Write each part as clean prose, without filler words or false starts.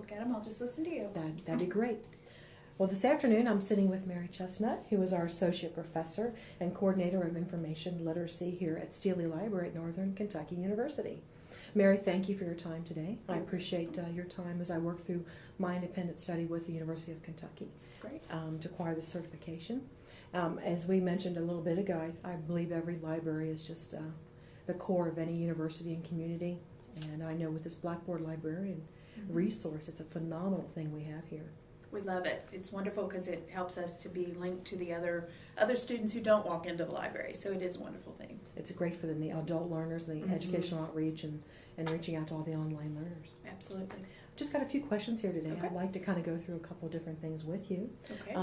look at them. I'll just listen to you. That'd be great. Well, this afternoon I'm sitting with Mary Chesnut, who is our Associate Professor and Coordinator of Information Literacy here at Steele Library at Northern Kentucky University. Mary, thank you for your time today. I appreciate your time as I work through my independent study with the University of Kentucky. Great. To acquire the certification. As we mentioned a little bit ago, I believe every library is just the core of any university and community. And I know with this Blackboard Librarian resource, it's a phenomenal thing we have here. We love it. It's wonderful because it helps us to be linked to the other students who don't walk into the library. So it is a wonderful thing. It's great for the adult learners, the educational outreach, and reaching out to all the online learners. Absolutely. Just got a few questions here today. Okay. I'd like to kind of go through a couple of different things with you. Okay.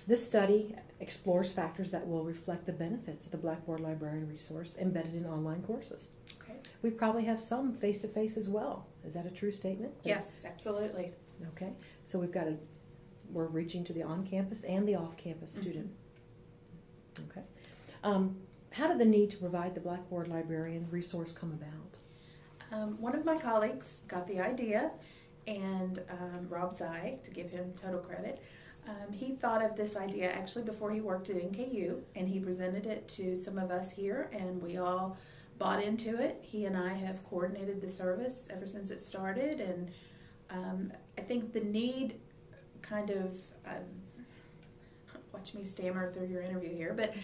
This study explores factors that will reflect the benefits of the Blackboard Librarian resource embedded in online courses. Okay. We probably have some face-to-face as well. Is that a true statement? Yes, absolutely. Okay. So we're reaching to the on-campus and the off-campus student. Okay. How did the need to provide the Blackboard Librarian resource come about? One of my colleagues got the idea, and Rob Zai, to give him total credit, he thought of this idea actually before he worked at NKU, and he presented it to some of us here, and we all bought into it. He and I have coordinated the service ever since it started, and I think the need kind of, watch me stammer through your interview here, but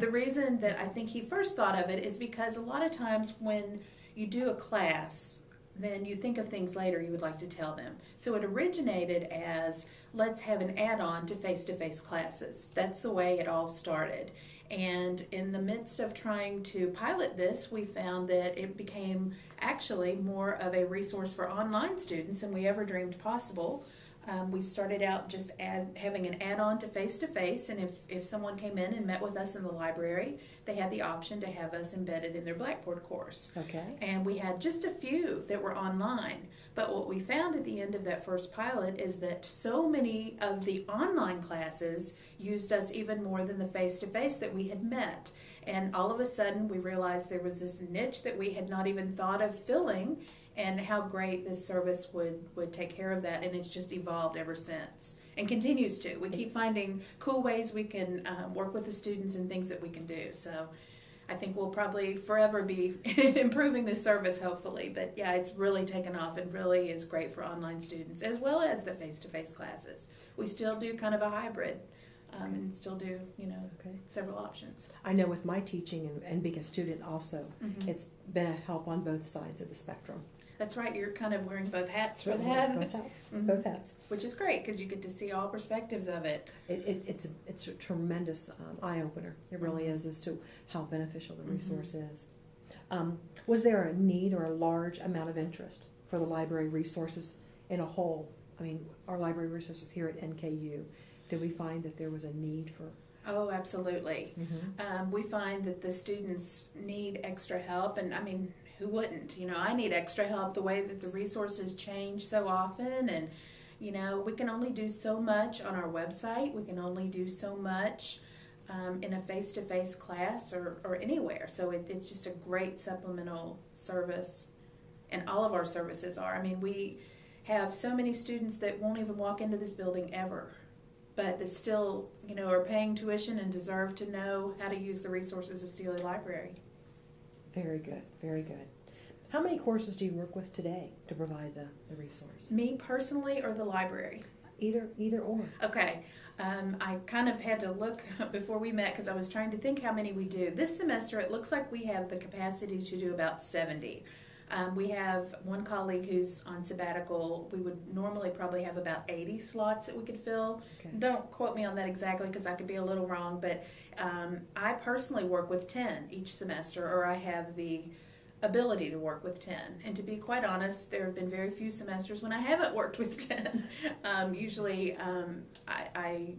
the reason that I think he first thought of it is because a lot of times when you do a class, then you think of things later you would like to tell them. So it originated as, let's have an add-on to face-to-face classes. That's the way it all started. And in the midst of trying to pilot this, we found that it became actually more of a resource for online students than we ever dreamed possible. We started out just having an add-on to face-to-face, and if someone came in and met with us in the library, they had the option to have us embedded in their Blackboard course. Okay. And we had just a few that were online. But what we found at the end of that first pilot is that so many of the online classes used us even more than the face-to-face that we had met. And all of a sudden we realized there was this niche that we had not even thought of filling, and how great this service would take care of that, and it's just evolved ever since and continues to. We keep finding cool ways we can work with the students and things that we can do. So I think we'll probably forever be improving this service, hopefully. But yeah, it's really taken off and really is great for online students as well as the face-to-face classes. We still do kind of a hybrid and still do, several options. I know with my teaching and being a student also, it's been a help on both sides of the spectrum. That's right, you're kind of wearing both hats for that. Both hats. Both hats. Which is great because you get to see all perspectives of it. It's a tremendous eye-opener. It really is as to how beneficial the resource is. Was there a need or a large amount of interest for the library resources in a whole? I mean, our library resources here at NKU, did we find that there was a need for? Oh, absolutely. We find that the students need extra help, and I mean, who wouldn't? I need extra help the way that the resources change so often, and we can only do so much on our website. We can only do so much in a face-to-face class or anywhere. So it's just a great supplemental service, and all of our services are. I mean, we have so many students that won't even walk into this building ever, but that still, are paying tuition and deserve to know how to use the resources of Steele Library. Very good, very good. How many courses do you work with today to provide the resource? Me personally or the library? Either or. Okay. I kind of had to look before we met because I was trying to think how many we do. This semester it looks like we have the capacity to do about 70. We have one colleague who's on sabbatical. We would normally probably have about 80 slots that we could fill. Okay. Don't quote me on that exactly because I could be a little wrong, but I personally work with 10 each semester, or I have the ability to work with 10. And to be quite honest, there have been very few semesters when I haven't worked with 10. Usually I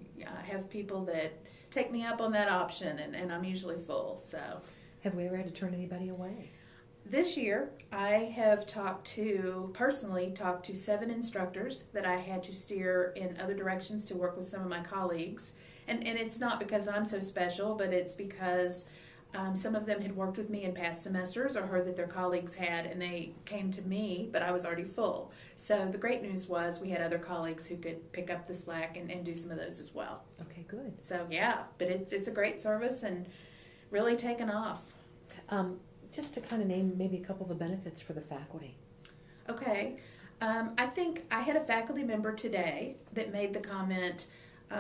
have people that take me up on that option, and I'm usually full. So, have we ever had to turn anybody away? This year, I have personally talked to 7 instructors that I had to steer in other directions to work with some of my colleagues. And it's not because I'm so special, but it's because Some of them had worked with me in past semesters or heard that their colleagues had, and they came to me, but I was already full. So the great news was we had other colleagues who could pick up the slack and do some of those as well. Okay, good. So yeah, but it's a great service and really taken off. Just to kind of name maybe a couple of the benefits for the faculty. Okay. I think I had a faculty member today that made the comment,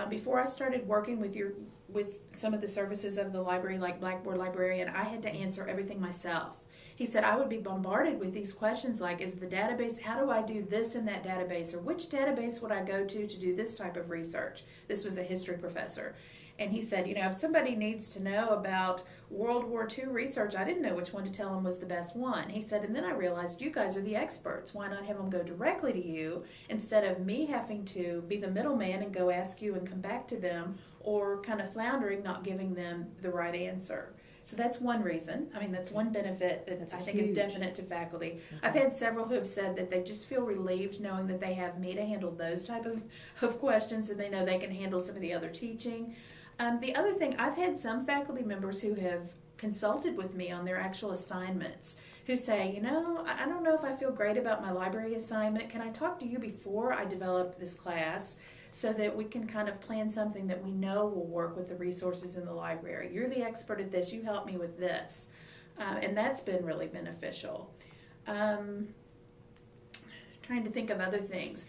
before I started working with some of the services of the library, like Blackboard Librarian, I had to answer everything myself. He said I would be bombarded with these questions like, is the database, how do I do this in that database, or which database would I go to do this type of research? This was a history professor. And he said, if somebody needs to know about World War II research, I didn't know which one to tell them was the best one. He said, and then I realized you guys are the experts. Why not have them go directly to you instead of me having to be the middleman and go ask you and come back to them, or kind of floundering, not giving them the right answer. So that's one reason. I mean, that's one benefit that I think is definite to faculty. Okay. I've had several who have said that they just feel relieved knowing that they have me to handle those type of questions, and they know they can handle some of the other teaching. The other thing, I've had some faculty members who have consulted with me on their actual assignments who say, I don't know if I feel great about my library assignment. Can I talk to you before I develop this class so that we can kind of plan something that we know will work with the resources in the library? You're the expert at this. You help me with this. And that's been really beneficial. Trying to think of other things.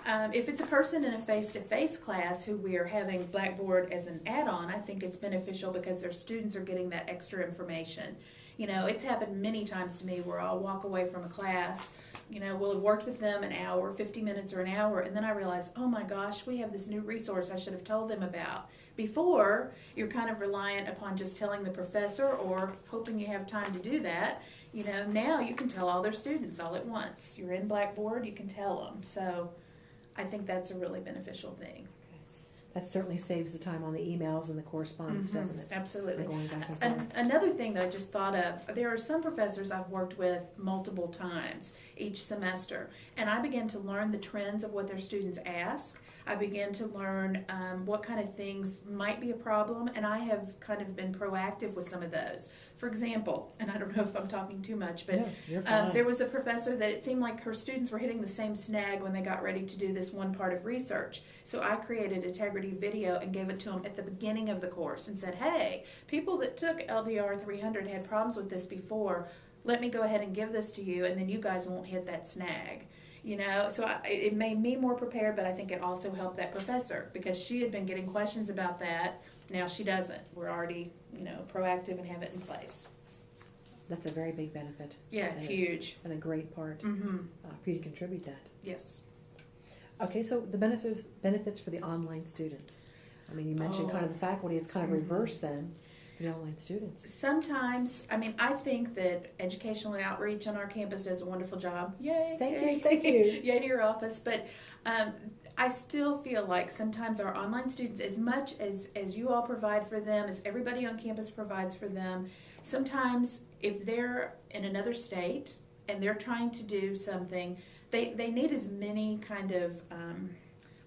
If it's a person in a face-to-face class who we are having Blackboard as an add-on, I think it's beneficial because their students are getting that extra information. It's happened many times to me where I'll walk away from a class, we'll have worked with them an hour, 50 minutes or an hour, and then I realize, oh my gosh, we have this new resource I should have told them about. Before, you're kind of reliant upon just telling the professor or hoping you have time to do that. Now you can tell all their students all at once. You're in Blackboard, you can tell them. So I think that's a really beneficial thing. That certainly saves the time on the emails and the correspondence, doesn't it? Absolutely. Going back and forth. Another thing that I just thought of, there are some professors I've worked with multiple times each semester, and I began to learn the trends of what their students ask. I began to learn what kind of things might be a problem, and I have kind of been proactive with some of those. For example, and I don't know if I'm talking too much, but there was a professor that it seemed like her students were hitting the same snag when they got ready to do this one part of research. So I created integrity video and gave it to them at the beginning of the course and said, hey, people that took LDR 300 had problems with this before. Let me go ahead and give this to you, and then you guys won't hit that snag. So it made me more prepared, but I think it also helped that professor because she had been getting questions about that. Now she doesn't. We're already, proactive and have it in place. That's a very big benefit. Yeah, it's huge. And a great part for you to contribute that. Yes. Okay, so the benefits for the online students. I mean, you mentioned kind of the faculty. It's kind of reverse then for the online students. Sometimes, I think that educational outreach on our campus does a wonderful job. Yay! Thank you. Yay to your office. But I still feel like sometimes our online students, as much as you all provide for them, as everybody on campus provides for them, sometimes if they're in another state and they're trying to do something, they need as many kind of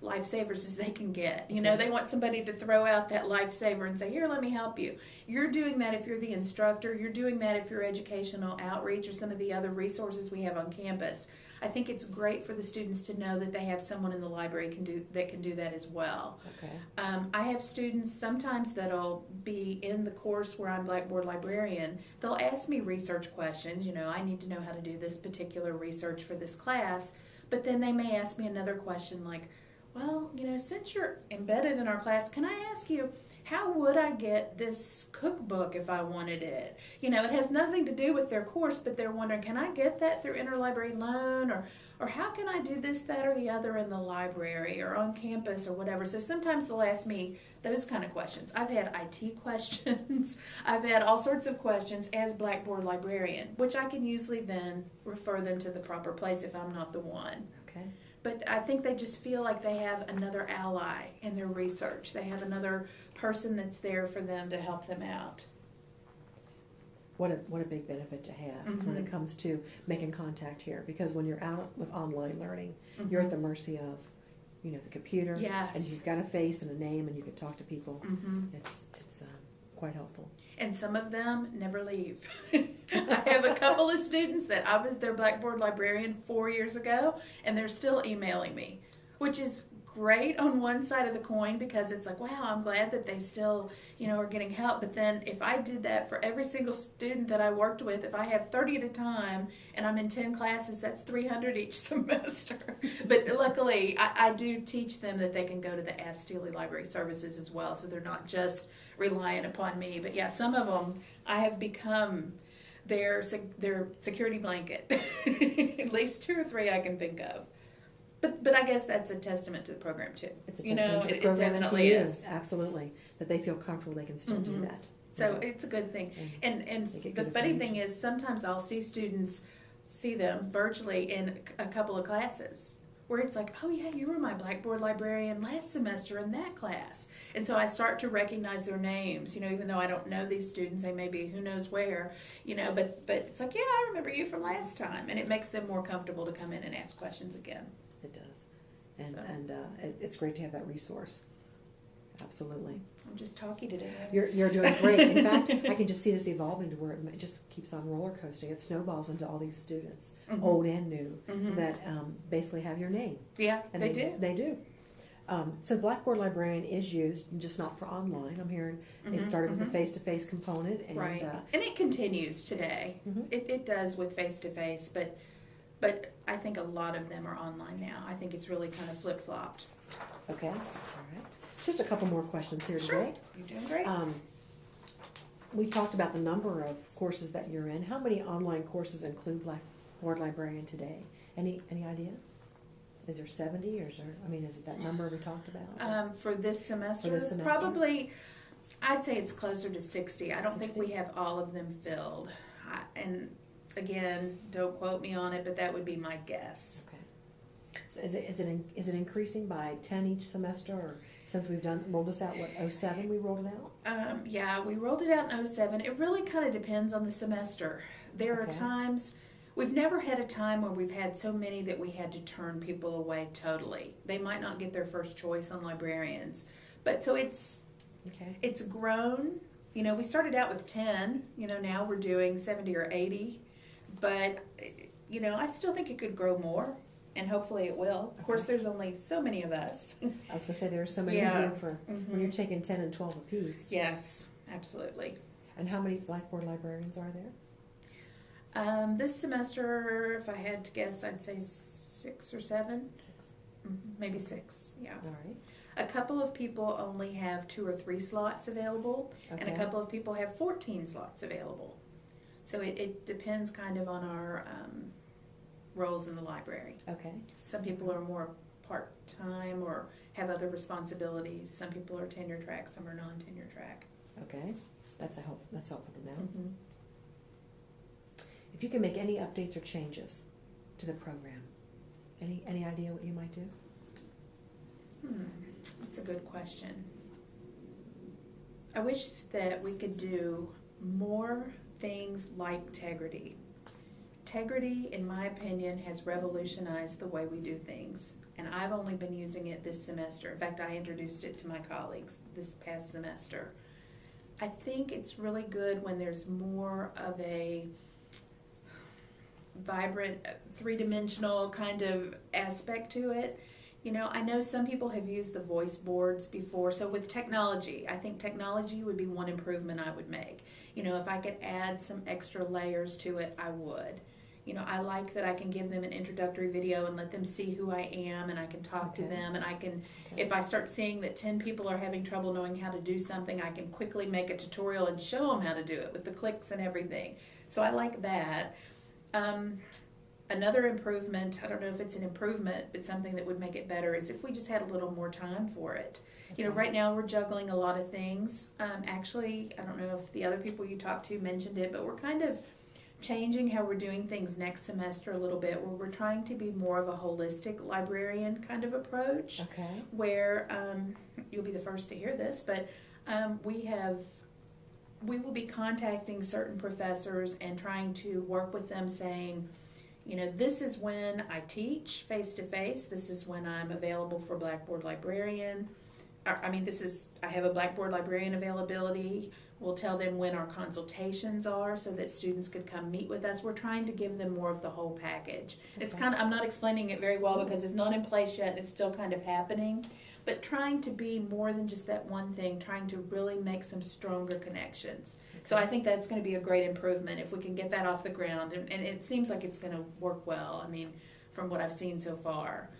lifesavers as they can get. They want somebody to throw out that lifesaver and say, here, let me help you. You're doing that if you're the instructor. You're doing that if you're educational outreach or some of the other resources we have on campus. I think it's great for the students to know that they have someone in the library that can do that as well. Okay. I have students sometimes that'll be in the course where I'm Blackboard Librarian. They'll ask me research questions. I need to know how to do this particular research for this class. But then they may ask me another question like, well, since you're embedded in our class, can I ask you, how would I get this cookbook if I wanted it? It has nothing to do with their course, but they're wondering, can I get that through interlibrary loan? Or how can I do this, that, or the other in the library or on campus or whatever? So sometimes they'll ask me those kind of questions. I've had IT questions. I've had all sorts of questions as Blackboard Librarian, which I can usually then refer them to the proper place if I'm not the one. Okay. But I think they just feel like they have another ally in their research. They have another person that's there for them to help them out. What a big benefit to have when it comes to making contact here. Because when you're out with online learning, you're at the mercy of, the computer. Yes. And you've got a face and a name, and you can talk to people. It's quite helpful. And some of them never leave. I have a couple of students that I was their Blackboard librarian 4 years ago, and they're still emailing me, which is great on one side of the coin because it's like, wow, I'm glad that they still, are getting help. But then if I did that for every single student that I worked with, if I have 30 at a time and I'm in 10 classes, that's 300 each semester. But luckily, I do teach them that they can go to the Ask Steely Library Services as well, so they're not just reliant upon me. But yeah, some of them I have become their security blanket. At least 2 or 3 I can think of. But I guess that's a testament to the program too. It's a testament to the program it definitely and to you. is. Absolutely. That they feel comfortable they can still do that. So it's a good thing. And the funny thing is sometimes I'll see them virtually in a couple of classes where it's like, oh yeah, you were my Blackboard librarian last semester in that class. And so I start to recognize their names, even though I don't know these students, they may be who knows where, but it's like, yeah, I remember you from last time. And it makes them more comfortable to come in and ask questions again. It does. And it's great to have that resource. Absolutely. I'm just talky today. You're doing great. In fact, I can just see this evolving to where it just keeps on roller coasting. It snowballs into all these students, old and new, that basically have your name. Yeah, And they do. They do. So Blackboard Librarian is used, just not for online. I'm hearing it started with a face-to-face component. And, right. And it continues today. It does with face-to-face, but I think a lot of them are online now. I think it's really kind of flip-flopped. Okay. All right. Just a couple more questions here Sure. today. You're doing great. We talked about the number of courses that you're in. How many online courses include Blackboard Librarian today? Any idea? Is there 70 or is it that number we talked about? For this semester? For this semester? Probably, I'd say it's closer to 60. I don't 60? think we have all of them filled. And again, don't quote me on it, but that would be my guess. Okay. So is it increasing by 10 each semester, or since we've rolled this out, 07 we rolled it out? Yeah, we rolled it out in 07. It really kind of depends on the semester. There are times, we've never had a time where we've had so many that we had to turn people away totally. They might not get their first choice on librarians. But so it's grown. We started out with 10. Now we're doing 70 or 80. But, I still think it could grow more. And hopefully it will. Of course, there's only so many of us. I was going to say there are so many of you for when you're taking 10 and 12 apiece. Yes, absolutely. And how many Blackboard librarians are there? This semester, if I had to guess, I'd say 6 or 7. 6. Maybe 6, yeah. All right. A couple of people only have 2 or 3 slots available, and a couple of people have 14 slots available. So it depends kind of on our roles in the library. Okay. Some people are more part-time or have other responsibilities. Some people are tenure track, some are non-tenure track. Okay. That's helpful to know. If you can make any updates or changes to the program, any idea what you might do? That's a good question. I wish that we could do more things like Tegrity. Tegrity, in my opinion, has revolutionized the way we do things. And I've only been using it this semester. In fact, I introduced it to my colleagues this past semester. I think it's really good when there's more of a vibrant, three-dimensional kind of aspect to it. I know some people have used the voice boards before. So with technology, I think technology would be one improvement I would make. If I could add some extra layers to it, I would. I like that I can give them an introductory video and let them see who I am, and I can talk to them, and I can, if I start seeing that 10 people are having trouble knowing how to do something, I can quickly make a tutorial and show them how to do it with the clicks and everything. So I like that. Another improvement, I don't know if it's an improvement, but something that would make it better is if we just had a little more time for it. Right now we're juggling a lot of things. Actually, I don't know if the other people you talked to mentioned it, but we're kind of changing how we're doing things next semester a little bit, where we're trying to be more of a holistic librarian kind of approach. Okay. Where you'll be the first to hear this, but we will be contacting certain professors and trying to work with them, saying, this is when I teach face-to-face, this is when I'm available for Blackboard Librarian. I have a Blackboard Librarian availability. We'll tell them when our consultations are so that students could come meet with us. We're trying to give them more of the whole package. It's kind of, I'm not explaining it very well because it's not in place yet. It's still kind of happening. But trying to be more than just that one thing, trying to really make some stronger connections. So I think that's going to be a great improvement if we can get that off the ground. And it seems like it's going to work well, I mean, from what I've seen so far.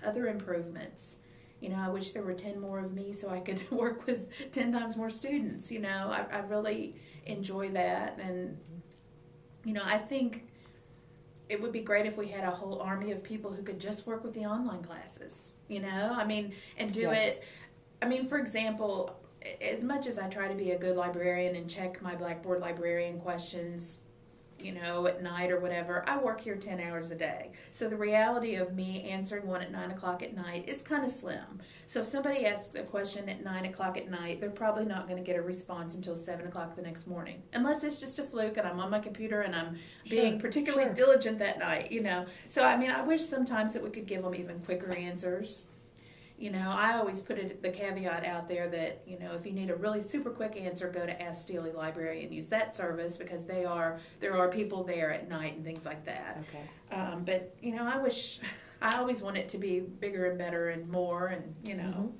Other improvements. You know, I wish there were 10 more of me so I could work with 10 times more students. You know, I really enjoy that. And, you know, I think it would be great if we had a whole army of people who could just work with the online classes, you know, I mean, and do it. I mean, for example, as much as I try to be a good librarian and check my Blackboard librarian questions, you know, at night or whatever, I work here 10 hours a day. So the reality of me answering one at 9 o'clock at night is kind of slim. So if somebody asks a question at 9 o'clock at night, they're probably not going to get a response until 7 o'clock the next morning. Unless it's just a fluke and I'm on my computer and I'm being particularly diligent that night, you know. So, I mean, I wish sometimes that we could give them even quicker answers. You know, I always put the caveat out there that, you know, if you need a really super quick answer, go to Ask Steely Library and use that service because there are people there at night and things like that. Okay. But, you know, I always want it to be bigger and better and more and, you know.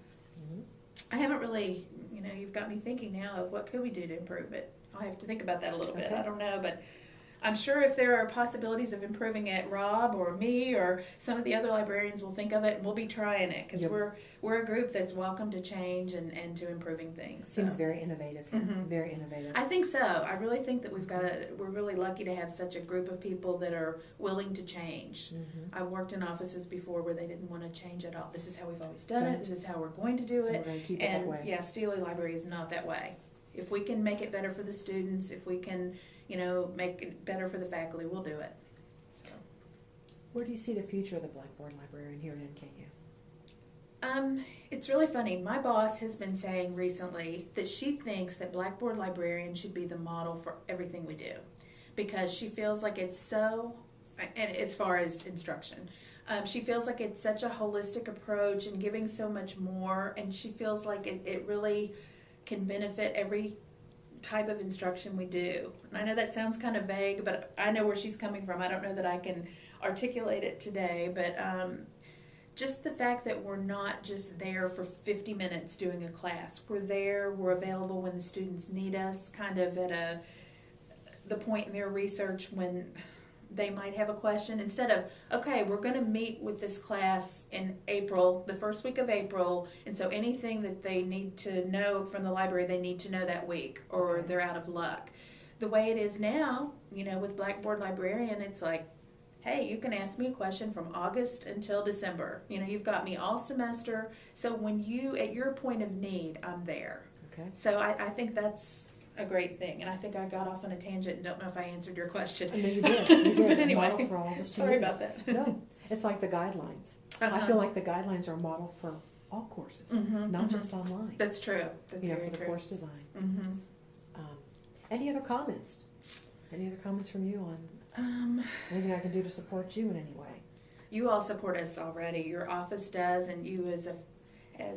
I haven't really, you know, you've got me thinking now of what could we do to improve it. I'll have to think about that a little bit. I don't know, but I'm sure if there are possibilities of improving it, Rob or me or some of the other librarians will think of it and we'll be trying it because we're a group that's welcome to change and to improving things. So. Seems very innovative. Very innovative. I think so. I really think that we're really lucky to have such a group of people that are willing to change. I've worked in offices before where they didn't want to change at all. This is how we've always done it. This is how we're going to do it. And we're going to keep it that way. Yeah, Steely Library is not that way. If we can make it better for the students, if we can, you know, make it better for the faculty, we'll do it. So. Where do you see the future of the Blackboard Librarian here at NKU? It's really funny. My boss has been saying recently that she thinks that Blackboard Librarian should be the model for everything we do because she feels like it's so, and as far as instruction, she feels like it's such a holistic approach and giving so much more, and she feels like it really can benefit every type of instruction we do. And I know that sounds kind of vague, but I know where she's coming from. I don't know that I can articulate it today, but just the fact that we're not just there for 50 minutes doing a class. We're available when the students need us, kind of at the point in their research when they might have a question. Instead of, okay, we're going to meet with this class in April, the first week of April, and so anything that they need to know from the library, they need to know that week, or they're out of luck. The way it is now, you know, with Blackboard Librarian, it's like, hey, you can ask me a question from August until December. You know, you've got me all semester, so when at your point of need, I'm there. Okay. So I think that's a great thing, and I think I got off on a tangent and don't know if I answered your question. No, you did. You did. But anyway, model for all the students. Sorry about that. No, it's like the guidelines. I feel like the guidelines are a model for all courses, not just online. That's true. That's very for the true. course design. Any other comments? Any other comments from you on anything I can do to support you in any way? You all support us already. Your office does, and you as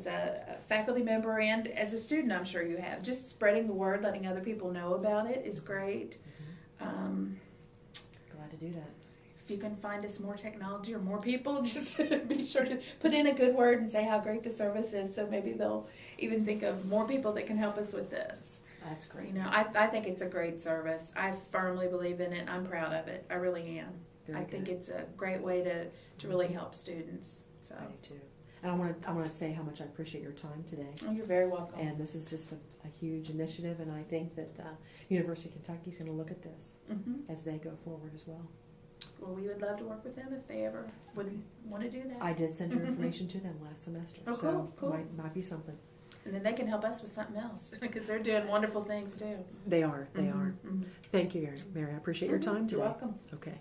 a faculty member and as a student, I'm sure you have. Just spreading the word, letting other people know about it is great. Glad to do that. If you can find us more technology or more people, just be sure to put in a good word and say how great the service is, so maybe they'll even think of more people that can help us with this. That's great. You know, I think it's a great service. I firmly believe in it. I'm proud of it. I really am. Very I good. think it's a great way to really help students. So. I do too. And I want to say how much I appreciate your time today. Oh, you're very welcome. And this is just a huge initiative, and I think that University of Kentucky is going to look at this as they go forward as well. Well, we would love to work with them if they ever would want to do that. I did send your information to them last semester, Oh, so cool. might be something. And then they can help us with something else because they're doing wonderful things too. They are. Thank you, Mary. I appreciate your time today. You're welcome. Okay.